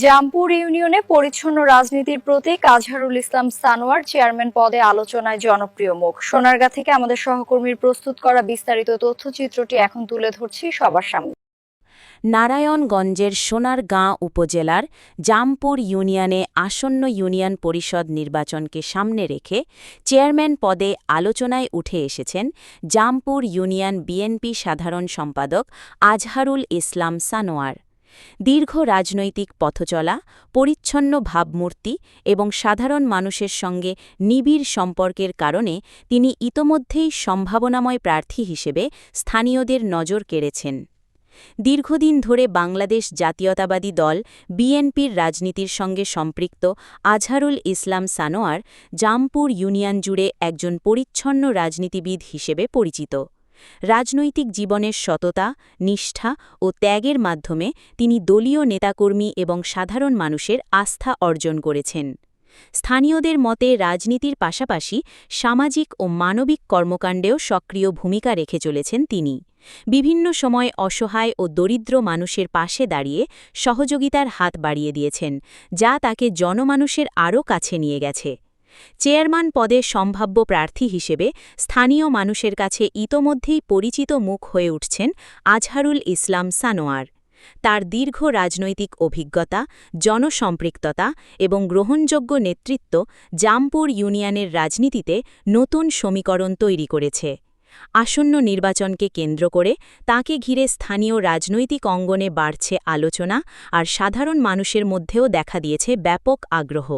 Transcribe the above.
জামপুর ইউনিয়নে পরিচ্ছন্ন রাজনীতির প্রতীক আজহারুল ইসলাম সানোয়ার চেয়ারম্যান পদে আলোচনায় জনপ্রিয় মুখ। সোনারগাঁ থেকে আমাদের সহকর্মীর প্রস্তুত করা বিস্তারিত তথ্যচিত্রটি এখন তুলে ধরছি সবার সামনে। নারায়ণগঞ্জের সোনারগাঁ উপজেলার জামপুর ইউনিয়নে আসন্ন ইউনিয়ন পরিষদ নির্বাচনকে সামনে রেখে চেয়ারম্যান পদে আলোচনায় উঠে এসেছেন জামপুর ইউনিয়ন বিএনপি সাধারণ সম্পাদক আজহারুল ইসলাম সানোয়ার। দীর্ঘ রাজনৈতিক পথচলা, পরিচ্ছন্ন ভাবমূর্তি এবং সাধারণ মানুষের সঙ্গে নিবিড় সম্পর্কের কারণে তিনি ইতোমধ্যেই সম্ভাবনাময় প্রার্থী হিসেবে স্থানীয়দের নজর কেড়েছেন। দীর্ঘদিন ধরে বাংলাদেশ জাতীয়তাবাদী দল বিএনপির রাজনীতির সঙ্গে সম্পৃক্ত আজহারুল ইসলাম সানোয়ার জামপুর ইউনিয়ন জুড়ে একজন পরিচ্ছন্ন রাজনীতিবিদ হিসেবে পরিচিত। রাজনৈতিক জীবনের সততা, নিষ্ঠা ও ত্যাগের মাধ্যমে তিনি দলীয় নেতাকর্মী এবং সাধারণ মানুষের আস্থা অর্জন করেছেন। স্থানীয়দের মতে রাজনীতির পাশাপাশি সামাজিক ও মানবিক কর্মকাণ্ডেও সক্রিয় ভূমিকা রেখে চলেছেন তিনি। বিভিন্ন সময় অসহায় ও দরিদ্র মানুষের পাশে দাঁড়িয়ে সহযোগিতার হাত বাড়িয়ে দিয়েছেন, যা তাকে জনমানুষের আরও কাছে নিয়ে গেছে। চেয়ারম্যান পদে সম্ভাব্য প্রার্থী হিসেবে স্থানীয় মানুষের কাছে ইতোমধ্যেই পরিচিত মুখ হয়ে উঠছেন আজহারুল ইসলাম সানোয়ার। তার দীর্ঘ রাজনৈতিক অভিজ্ঞতা, জনসম্পৃক্ততা এবং গ্রহণযোগ্য নেতৃত্ব জামপুর ইউনিয়নের রাজনীতিতে নতুন সমীকরণ তৈরি করেছে। আসন্ন নির্বাচনকে কেন্দ্র করে তাকে ঘিরে স্থানীয় রাজনৈতিক অঙ্গনে বাড়ছে আলোচনা আর সাধারণ মানুষের মধ্যেও দেখা দিয়েছে ব্যাপক আগ্রহ।